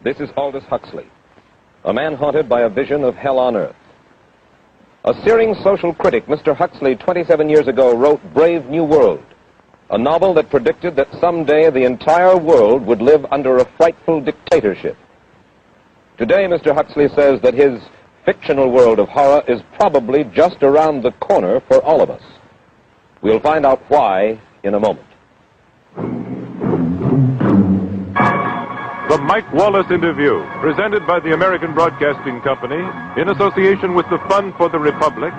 This is Aldous Huxley, a man haunted by a vision of hell on earth. A searing social critic, Mr. Huxley, 27 years ago, wrote Brave New World, a novel that predicted that someday the entire world would live under a frightful dictatorship. Today, Mr. Huxley says that his fictional world of horror is probably just around the corner for all of us. We'll find out why in a moment. The Mike Wallace Interview, presented by the American Broadcasting Company in association with the Fund for the Republic,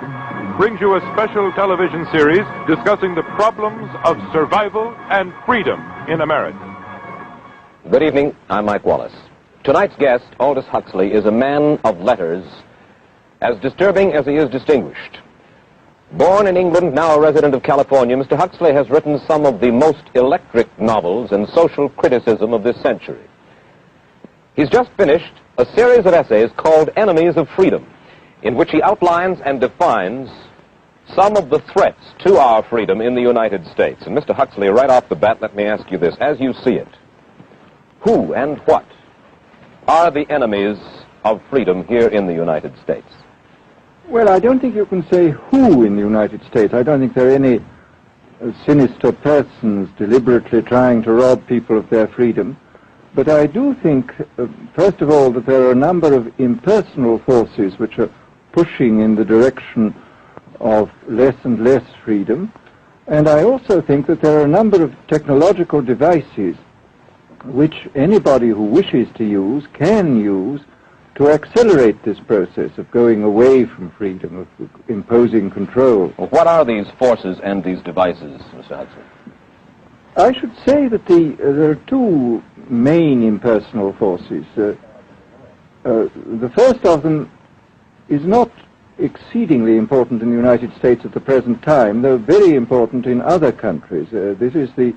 brings you a special television series discussing the problems of survival and freedom in America. Good evening, I'm Mike Wallace. Tonight's guest, Aldous Huxley, is a man of letters, as disturbing as he is distinguished. Born in England, now a resident of California, Mr. Huxley has written some of the most electric novels and social criticism of this century. He's just finished a series of essays called Enemies of Freedom, in which he outlines and defines some of the threats to our freedom in the United States. And Mr. Huxley, right off the bat, let me ask you this. As you see it, who and what are the enemies of freedom here in the United States? Well, I don't think you can say who in the United States. I don't think there are any sinister persons deliberately trying to rob people of their freedom. But I do think, first of all, that there are a number of impersonal forces which are pushing in the direction of less and less freedom. And I also think that there are a number of technological devices which anybody who wishes to use can use to accelerate this process of going away from freedom, of imposing control. Well, what are these forces and these devices, Mr. Huxley? I should say that there are two main impersonal forces. The first of them is not exceedingly important in the United States at the present time, though very important in other countries. This is the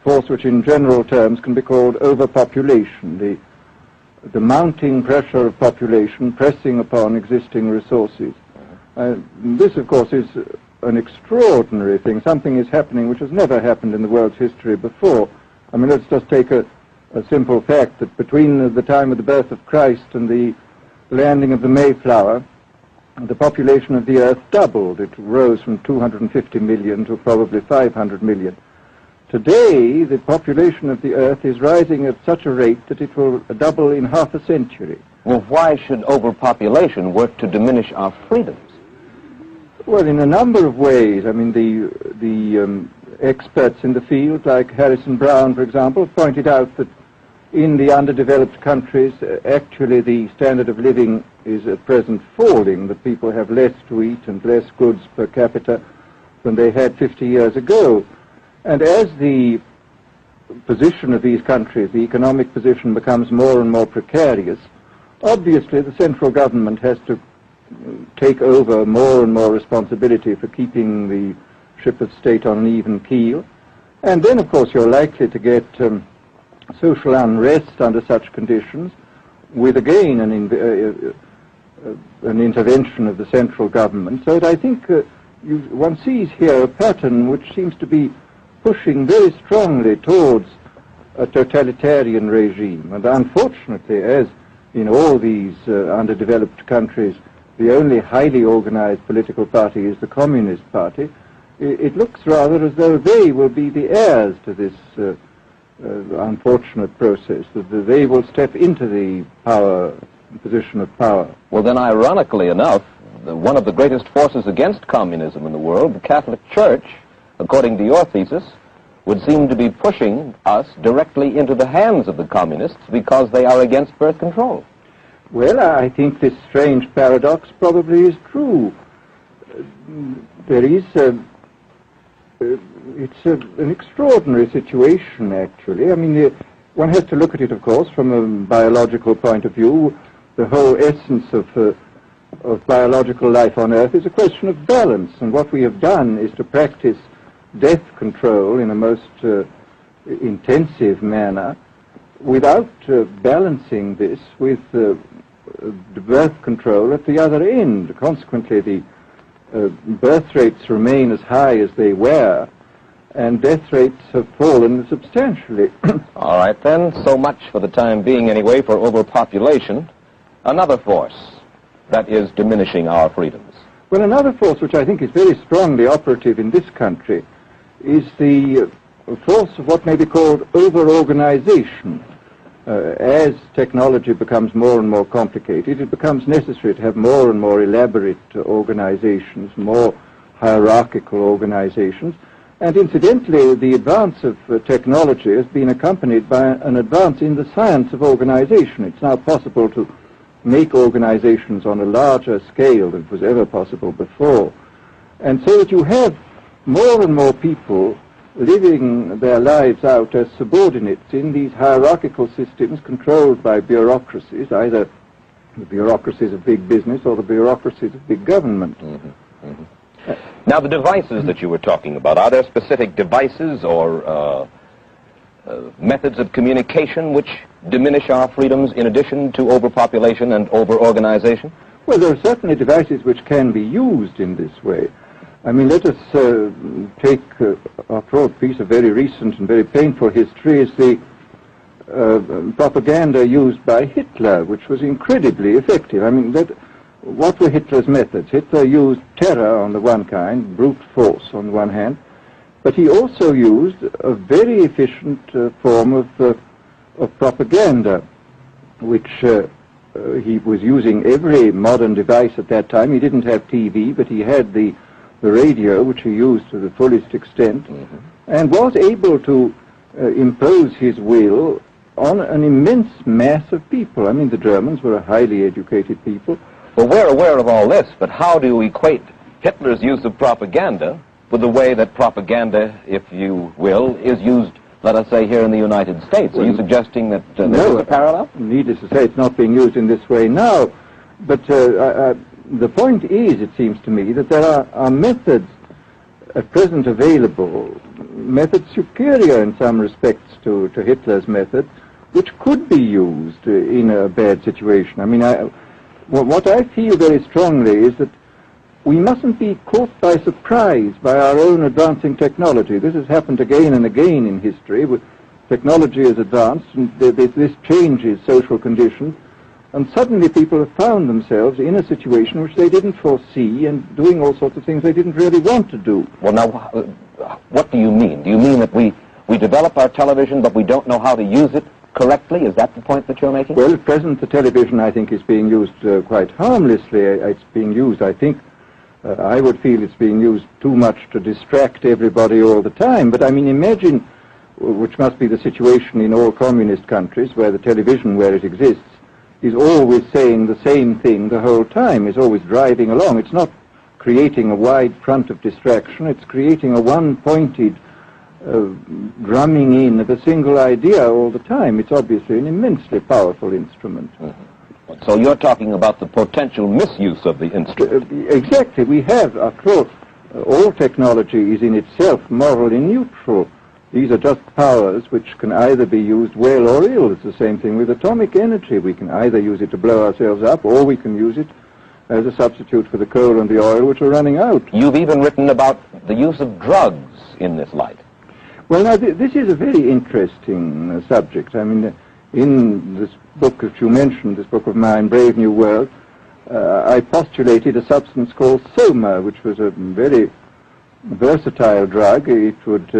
force which in general terms can be called overpopulation, the mounting pressure of population pressing upon existing resources. This, of course, is an extraordinary thing. Something is happening which has never happened in the world's history before. I mean, let's just take a simple fact that between the time of the birth of Christ and the landing of the Mayflower, the population of the Earth doubled. It rose from 250 million to probably 500 million. Today, the population of the Earth is rising at such a rate that it will double in half a century. Well, why should overpopulation work to diminish our freedoms? Well, in a number of ways. I mean, the experts in the field, like Harrison Brown, for example, pointed out that in the underdeveloped countries, actually the standard of living is at present falling, that people have less to eat and less goods per capita than they had 50 years ago. And as the position of these countries, the economic position, becomes more and more precarious, obviously the central government has to take over more and more responsibility for keeping the ship of state on an even keel. And then, of course, you're likely to get social unrest under such conditions, with again an intervention of the central government. So that I think one sees here a pattern which seems to be pushing very strongly towards a totalitarian regime. And unfortunately, as in all these underdeveloped countries, the only highly organized political party is the Communist Party, it looks rather as though they will be the heirs to this unfortunate process, that they will step into the position of power. Well, then, ironically enough, one of the greatest forces against communism in the world, the Catholic Church, according to your thesis, would seem to be pushing us directly into the hands of the communists because they are against birth control. Well, I think this strange paradox probably is true. There is it's an extraordinary situation, actually. I mean, one has to look at it, of course, from a biological point of view. The whole essence of biological life on Earth is a question of balance, and what we have done is to practice death control in a most intensive manner without balancing this with the birth control at the other end. Consequently, the birth rates remain as high as they were, and death rates have fallen substantially. All right, then, so much for the time being anyway for overpopulation. Another force that is diminishing our freedoms. Well, another force which I think is very strongly operative in this country is the force of what may be called over-organization. As technology becomes more and more complicated, it becomes necessary to have more and more elaborate organizations, more hierarchical organizations. And incidentally, the advance of technology has been accompanied by an advance in the science of organization. It's now possible to make organizations on a larger scale than was ever possible before. And so that you have more and more people living their lives out as subordinates in these hierarchical systems controlled by bureaucracies, either the bureaucracies of big business or the bureaucracies of big government. Now, the devices that you were talking about, are there specific devices or methods of communication which diminish our freedoms in addition to overpopulation and over-organization? Well, there are certainly devices which can be used in this way. I mean, let us take, after all, a piece of very recent and very painful history is the propaganda used by Hitler, which was incredibly effective. I mean, what were Hitler's methods? Hitler used terror on the one kind, brute force on the one hand, but he also used a very efficient form of propaganda, which he was using every modern device at that time. He didn't have TV, but he had the radio, which he used to the fullest extent, and was able to impose his will on an immense mass of people. I mean, the Germans were a highly educated people. Well, we're aware of all this, but how do you equate Hitler's use of propaganda with the way that propaganda, if you will, is used, let us say, here in the United States? Are you suggesting that there is a parallel? Needless to say, it's not being used in this way now, but the point is, it seems to me, that there are methods at present available, methods superior in some respects to Hitler's method, which could be used in a bad situation. I mean, what I feel very strongly is that we mustn't be caught by surprise by our own advancing technology. This has happened again and again in history. Technology has advanced, and this changes social conditions, and suddenly people have found themselves in a situation which they didn't foresee and doing all sorts of things they didn't really want to do. Well, now, what do you mean? Do you mean that we develop our television, but we don't know how to use it correctly? Is that the point that you're making? Well, at present, the television, I think, is being used quite harmlessly. It's being used, I think, I would feel it's being used too much to distract everybody all the time. But, I mean, imagine, which must be the situation in all communist countries, where the television, where it exists, is always saying the same thing the whole time, is always driving along. It's not creating a wide front of distraction, it's creating a one-pointed drumming in of a single idea all the time. It's obviously an immensely powerful instrument. So you're talking about the potential misuse of the instrument. Exactly. We have, after all technology is in itself morally neutral. These are just powers which can either be used well or ill. It's the same thing with atomic energy. We can either use it to blow ourselves up, or we can use it as a substitute for the coal and the oil which are running out. You've even written about the use of drugs in this light. Well, now, this is a very interesting subject. I mean, in this book that you mentioned, this book of mine, Brave New World, I postulated a substance called soma, which was a very versatile drug. It would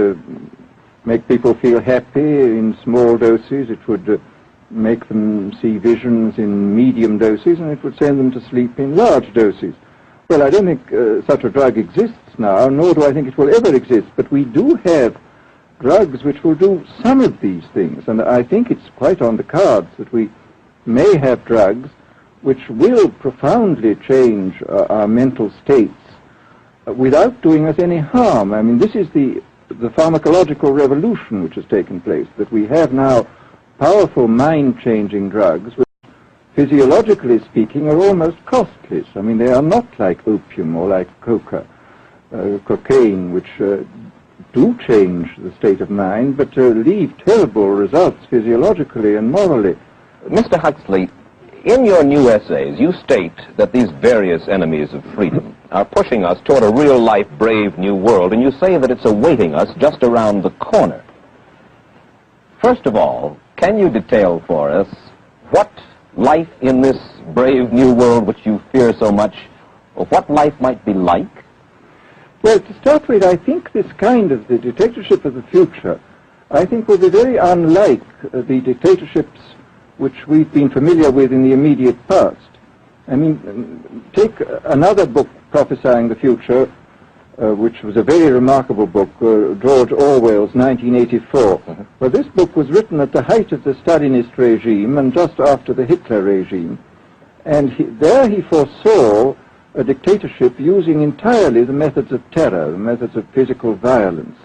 make people feel happy in small doses. It would make them see visions in medium doses, and it would send them to sleep in large doses. Well, I don't think such a drug exists now, nor do I think it will ever exist, but we do have drugs which will do some of these things, and I think it's quite on the cards that we may have drugs which will profoundly change our mental states without doing us any harm. I mean, this is the pharmacological revolution which has taken place, that we have now powerful mind-changing drugs which, physiologically speaking, are almost costless. I mean, they are not like opium or like cocaine, which do change the state of mind, but leave terrible results physiologically and morally. Mr. Huxley, in your new essays, you state that these various enemies of freedom, are pushing us toward a real-life, brave new world, and you say that it's awaiting us just around the corner. First of all, can you detail for us what life in this brave new world which you fear so much, or what life might be like? Well, to start with, I think this kind of the dictatorship of the future, I think will be very unlike the dictatorships which we've been familiar with in the immediate past. I mean, take another book prophesying the future, which was a very remarkable book, George Orwell's 1984. Well, this book was written at the height of the Stalinist regime and just after the Hitler regime. And there he foresaw a dictatorship using entirely the methods of terror, the methods of physical violence.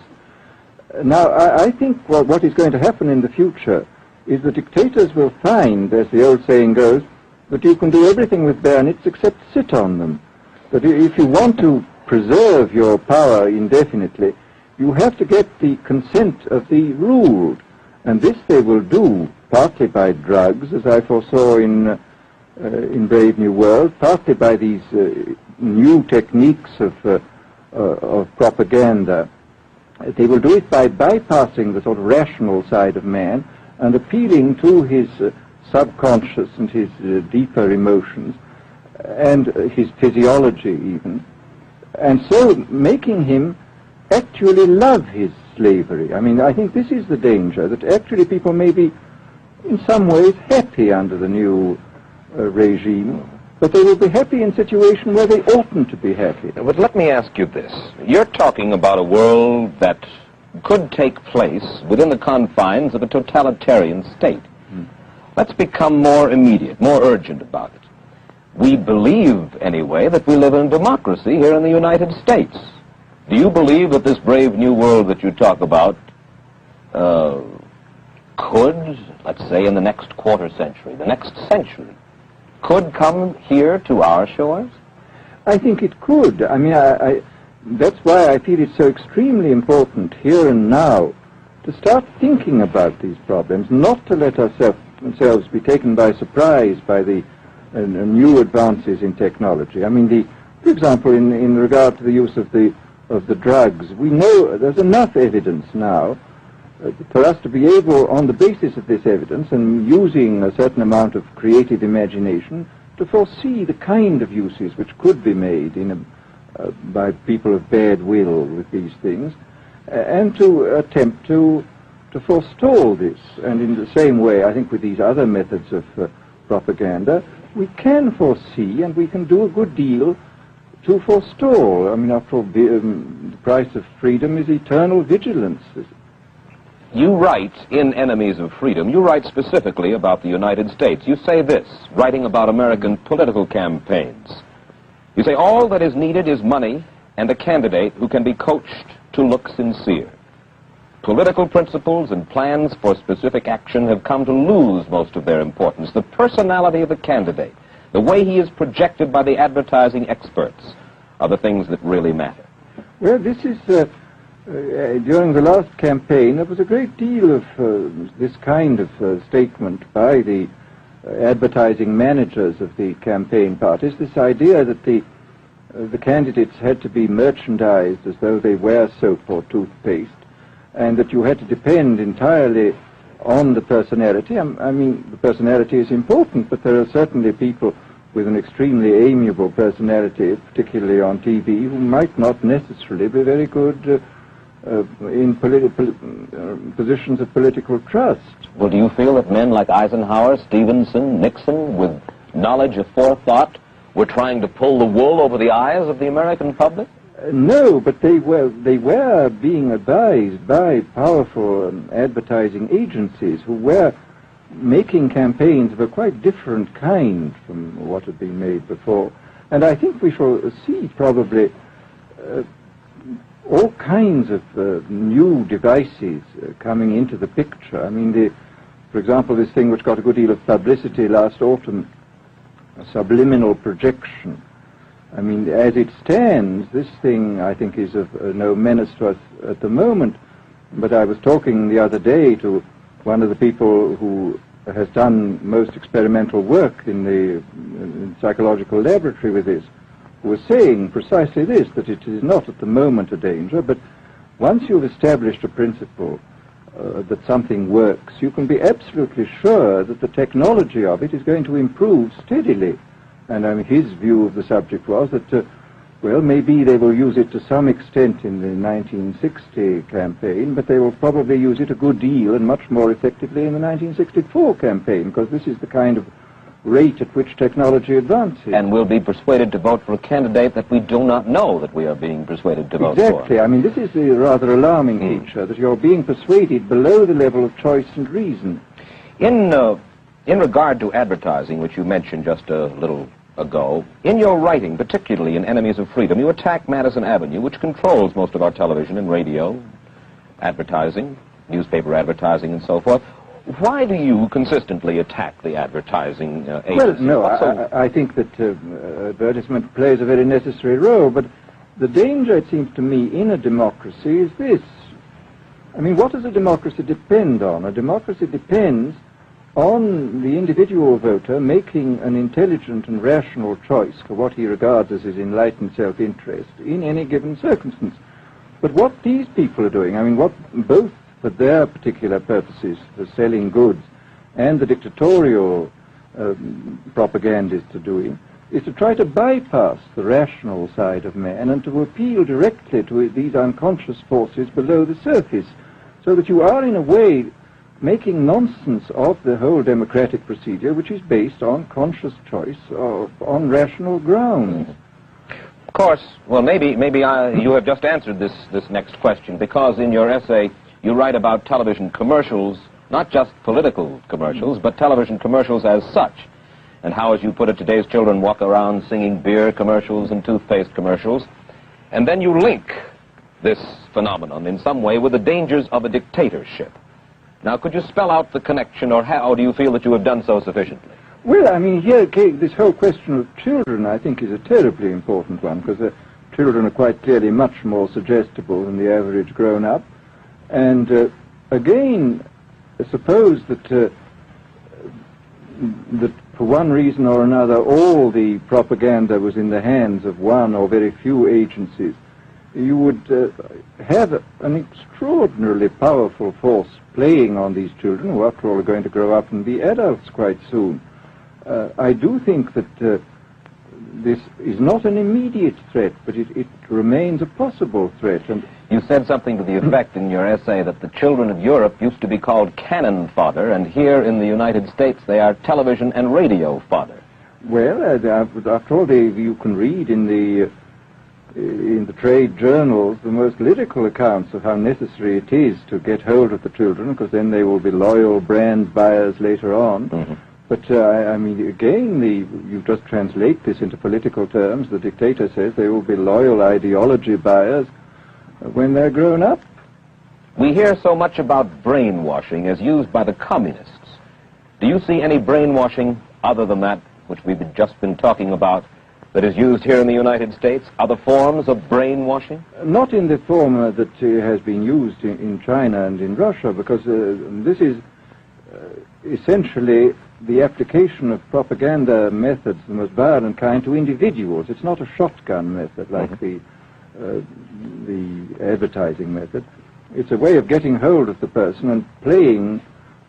Now, I think what is going to happen in the future is the dictators will find, as the old saying goes, that you can do everything with bayonets except sit on them. That if you want to preserve your power indefinitely, you have to get the consent of the ruled. And this they will do partly by drugs, as I foresaw in Brave New World, partly by these new techniques of propaganda. They will do it by bypassing the sort of rational side of man and appealing to his subconscious and his deeper emotions and his physiology even, and so making him actually love his slavery. I mean, I think this is the danger, that actually people may be in some ways happy under the new regime, but they will be happy in a situation where they oughtn't to be happy. But let me ask you this. You're talking about a world that could take place within the confines of a totalitarian state. Let's become more immediate, more urgent about it. We believe, anyway, that we live in a democracy here in the United States. Do you believe that this brave new world that you talk about could, let's say, in the next quarter century, the next century, could come here to our shores? I think it could. I mean, that's why I feel it's so extremely important here and now to start thinking about these problems, not to let ourselves be taken by surprise by the new advances in technology. I mean, for example, in regard to the use of the drugs, we know there's enough evidence now for us to be able, on the basis of this evidence and using a certain amount of creative imagination, to foresee the kind of uses which could be made by people of bad will with these things, and to attempt to forestall this. And in the same way, I think with these other methods of propaganda, we can foresee and we can do a good deal to forestall. I mean, after all, the price of freedom is eternal vigilance. You write in Enemies of Freedom, you write specifically about the United States. You say this, writing about American political campaigns. You say, all that is needed is money and a candidate who can be coached to look sincere. Political principles and plans for specific action have come to lose most of their importance. The personality of the candidate, the way he is projected by the advertising experts, are the things that really matter. Well, this is... during the last campaign, there was a great deal of this kind of statement by the advertising managers of the campaign parties, this idea that the candidates had to be merchandised as though they were soap or toothpaste, and that you had to depend entirely on the personality. I mean, the personality is important, but there are certainly people with an extremely amiable personality, particularly on TV, who might not necessarily be very good in positions of political trust. Well, do you feel that men like Eisenhower, Stevenson, Nixon, with knowledge of forethought, were trying to pull the wool over the eyes of the American public? No, but they were being advised by powerful advertising agencies who were making campaigns of a quite different kind from what had been made before. And I think we shall see probably all kinds of new devices coming into the picture. I mean, for example, this thing which got a good deal of publicity last autumn, subliminal projection. I mean, as it stands, this thing, I think, is of no menace to us at the moment. But I was talking the other day to one of the people who has done most experimental work in the psychological laboratory with this, was saying precisely this, that it is not at the moment a danger, but once you've established a principle that something works, you can be absolutely sure that the technology of it is going to improve steadily. And his view of the subject was that, well, maybe they will use it to some extent in the 1960 campaign, but they will probably use it a good deal and much more effectively in the 1964 campaign, because this is the kind of rate at which technology advances. And we'll be persuaded to vote for a candidate that we do not know that we are being persuaded to vote for. Exactly. I mean, this is the rather alarming feature, that you're being persuaded below the level of choice and reason. In regard to advertising, which you mentioned just a little ago, in your writing, particularly in Enemies of Freedom, you attack Madison Avenue, which controls most of our television and radio advertising, newspaper advertising, and so forth. Why do you consistently attack the advertising agencies? Well, no, I think that advertisement plays a very necessary role, but the danger, it seems to me, in a democracy is this. I mean, what does a democracy depend on? A democracy depends on the individual voter making an intelligent and rational choice for what he regards as his enlightened self-interest in any given circumstance. But what these people are doing, I mean, what both for their particular purposes, for selling goods, and the dictatorial propagandists are doing, is to try to bypass the rational side of man and to appeal directly to these unconscious forces below the surface, so that you are, in a way, making nonsense of the whole democratic procedure, which is based on conscious choice on rational grounds. Of course, well, maybe you have just answered this next question, because in your essay you write about television commercials, not just political commercials, but television commercials as such, and how, as you put it, today's children walk around singing beer commercials and toothpaste commercials, and then you link this phenomenon in some way with the dangers of a dictatorship. Now, could you spell out the connection, or how do you feel that you have done so sufficiently? Well, I mean, here, this whole question of children, I think, is a terribly important one, because children are quite clearly much more suggestible than the average grown-up. And again, suppose that for one reason or another all the propaganda was in the hands of one or very few agencies, you would have an extraordinarily powerful force playing on these children, who after all are going to grow up and be adults quite soon. I do think that this is not an immediate threat, but it remains a possible threat. And you said something to the effect in your essay that the children of Europe used to be called cannon fodder, and here in the United States they are television and radio fodder. Well, after all, you can read in the trade journals the most lyrical accounts of how necessary it is to get hold of the children, because then they will be loyal brand buyers later on. Mm-hmm. But, I mean, again, you just translate this into political terms. The dictator says they will be loyal ideology buyers when they're grown up. We hear so much about brainwashing as used by the communists. Do you see any brainwashing other than that which we've just been talking about that is used here in the United States? Other forms of brainwashing? Not in the form that has been used in China and in Russia, because this is essentially the application of propaganda methods, the most violent kind, to individuals. It's not a shotgun method like the advertising method. It's a way of getting hold of the person and playing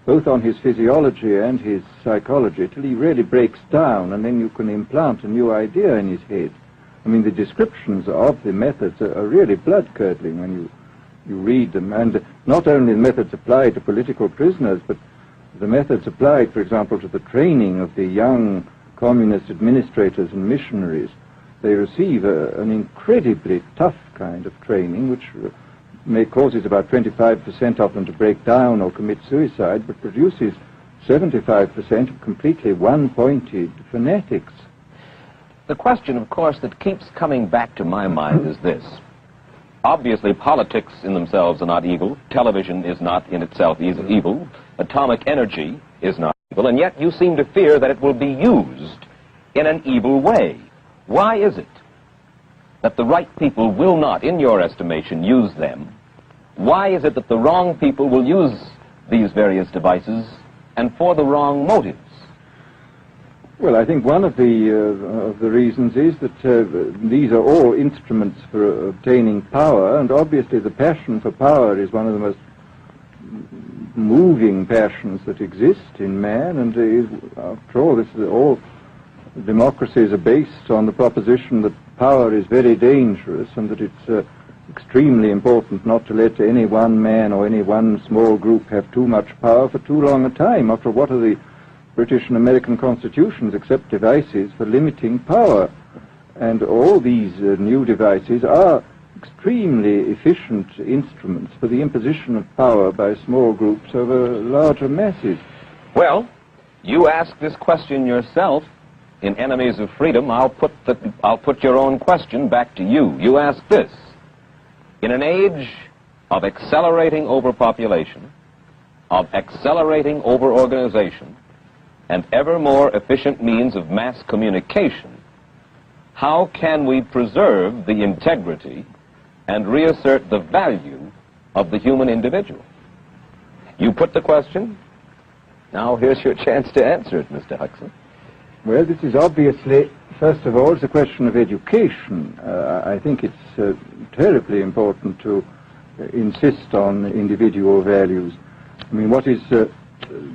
both on his physiology and his psychology till he really breaks down, and then you can implant a new idea in his head. I mean, the descriptions of the methods are really blood-curdling when you read them, and not only the methods applied to political prisoners, but the methods applied, for example, to the training of the young communist administrators and missionaries. They receive an incredibly tough kind of training, which causes about 25% of them to break down or commit suicide, but produces 75% of completely one-pointed fanatics. The question, of course, that keeps coming back to my mind is this. Obviously, politics in themselves are not evil. Television is not in itself evil. Atomic energy is not evil. And yet you seem to fear that it will be used in an evil way. Why is it that the right people will not, in your estimation, use them? Why is it that the wrong people will use these various devices and for the wrong motives? Well, I think one of the reasons is that these are all instruments for obtaining power, and obviously the passion for power is one of the most moving passions that exist in man, and after all, all democracies are based on the proposition that power is very dangerous and that it's extremely important not to let any one man or any one small group have too much power for too long a time. After all, what are the British and American constitutions except devices for limiting power? And all these new devices are extremely efficient instruments for the imposition of power by small groups over larger masses. Well, you ask this question yourself in Enemies of Freedom. I'll put your own question back to you. You ask this: in an age of accelerating overpopulation, of accelerating overorganization, and ever more efficient means of mass communication, how can we preserve the integrity and reassert the value of the human individual? You put the question. Now here's your chance to answer it, Mr. Huxley. Well, this is obviously, first of all, it's a question of education. I think it's terribly important to insist on individual values. I mean,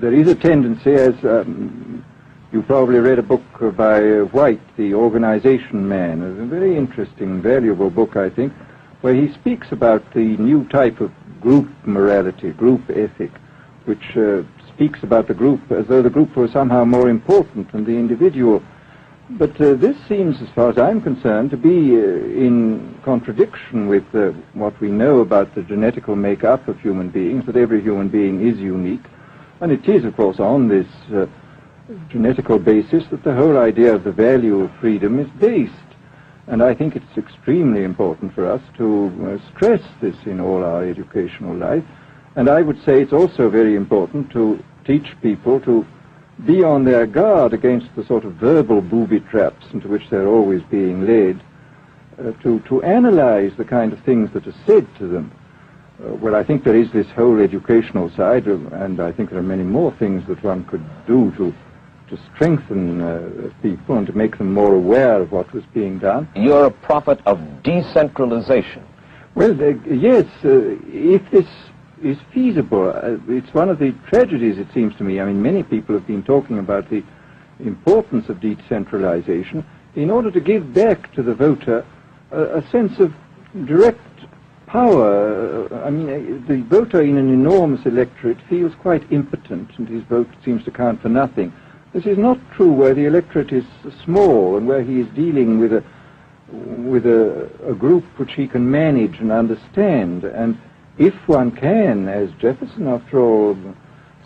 there is a tendency, as you probably read a book by White, The Organization Man, a very interesting, valuable book, I think, where he speaks about the new type of group morality, group ethic, which speaks about the group as though the group was somehow more important than the individual. But this seems, as far as I'm concerned, to be in contradiction with what we know about the genetical make-up of human beings, that every human being is unique. And it is, of course, on this genetical basis that the whole idea of the value of freedom is based. And I think it's extremely important for us to stress this in all our educational life. And I would say it's also very important to teach people to be on their guard against the sort of verbal booby traps into which they're always being led, to analyze the kind of things that are said to them. Well, I think there is this whole educational side, and I think there are many more things that one could do to strengthen people and to make them more aware of what was being done. You're a prophet of decentralization. Well, yes, if this is feasible. It's one of the tragedies, it seems to me. I mean, many people have been talking about the importance of decentralization in order to give back to the voter a sense of direct power. I mean, the voter in an enormous electorate feels quite impotent, and his vote seems to count for nothing. This is not true where the electorate is small and where he is dealing with a group which he can manage and understand. And if one can, as Jefferson, after all,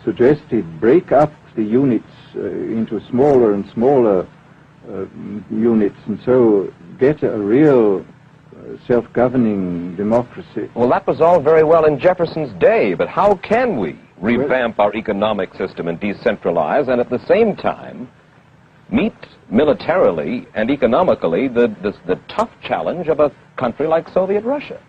suggested, break up the units into smaller and smaller units, and so get a real self-governing democracy. Well, that was all very well in Jefferson's day, but how can we revamp our economic system and decentralize and at the same time meet militarily and economically the tough challenge of a country like Soviet Russia?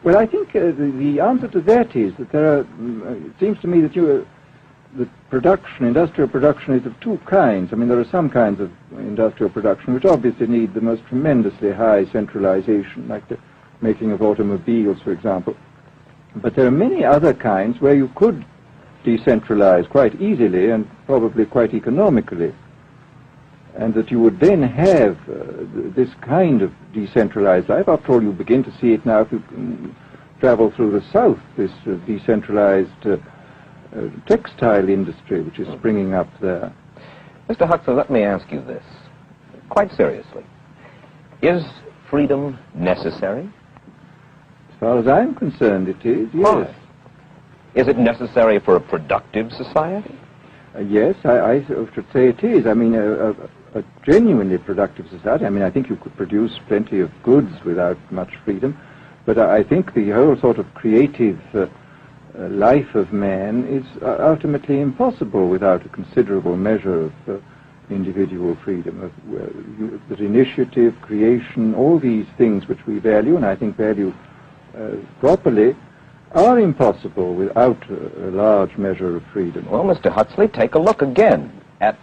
Well, I think the answer to that is that there are, it seems to me that the production, industrial production, is of two kinds. I mean, there are some kinds of industrial production which obviously need the most tremendously high centralization, like the making of automobiles, for example. But there are many other kinds where you could decentralize quite easily and probably quite economically, and that you would then have this kind of decentralized life. After all, you begin to see it now if you travel through the South, this decentralized textile industry which is springing up there. Mr. Huxley, let me ask you this, quite seriously. Is freedom necessary? As far as I'm concerned, it is, yes. Why? Is it necessary for a productive society? Yes, I should say it is. I mean, a genuinely productive society. I mean, I think you could produce plenty of goods without much freedom, but I think the whole sort of creative life of man is ultimately impossible without a considerable measure of individual freedom, that initiative, creation, all these things which we value, and I think value properly, are impossible without a large measure of freedom. Well, Mr. Huxley, take a look again at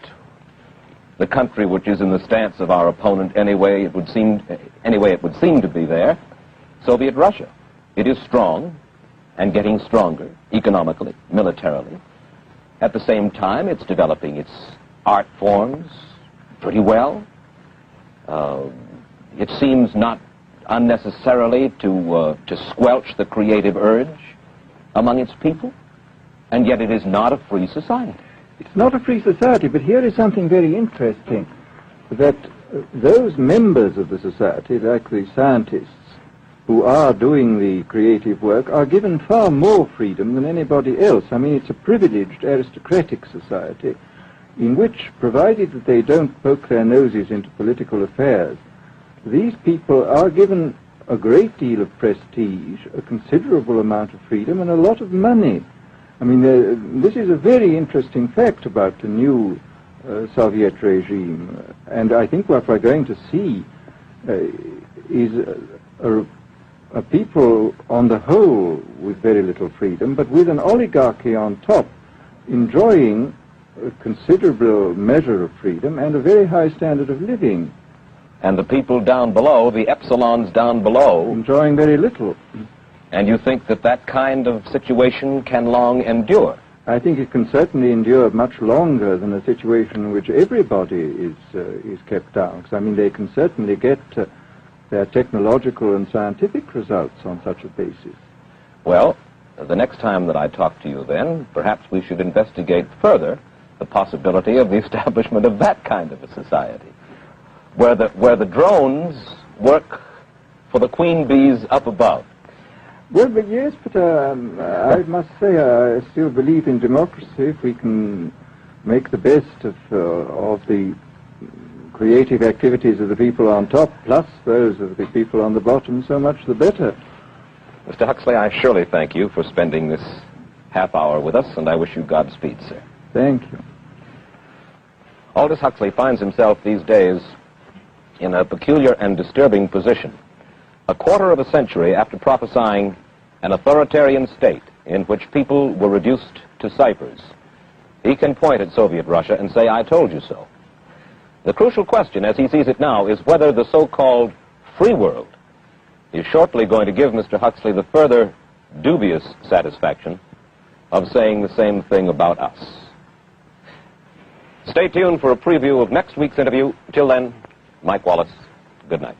the country which is in the stance of our opponent anyway it would seem to be there, Soviet Russia. It is strong and getting stronger economically, militarily. At the same time, it's developing its art forms pretty well. It seems not unnecessarily to squelch the creative urge among its people, and yet it is not a free society. It's not a free society, but here is something very interesting, that those members of the society, like the scientists, who are doing the creative work, are given far more freedom than anybody else. I mean, it's a privileged aristocratic society in which, provided that they don't poke their noses into political affairs, these people are given a great deal of prestige, a considerable amount of freedom, and a lot of money. I mean, this is a very interesting fact about the new Soviet regime, and I think what we're going to see is a people on the whole with very little freedom, but with an oligarchy on top enjoying a considerable measure of freedom and a very high standard of living. And the people down below, the epsilons down below, enjoying very little. And you think that that kind of situation can long endure? I think it can certainly endure much longer than a situation in which everybody is kept down. Because, I mean, they can certainly get their technological and scientific results on such a basis. Well, the next time that I talk to you then, perhaps we should investigate further the possibility of the establishment of that kind of a society, where the drones work for the queen bees up above. Well, but yes, but I must say I still believe in democracy. If we can make the best of the creative activities of the people on top, plus those of the people on the bottom, so much the better. Mr. Huxley, I surely thank you for spending this half hour with us, and I wish you Godspeed, sir. Thank you. Aldous Huxley finds himself these days in a peculiar and disturbing position. A quarter of a century after prophesying an authoritarian state in which people were reduced to ciphers, he can point at Soviet Russia and say, "I told you so." The crucial question, as he sees it now, is whether the so-called free world is shortly going to give Mr. Huxley the further dubious satisfaction of saying the same thing about us. Stay tuned for a preview of next week's interview. Till then, Mike Wallace, good night.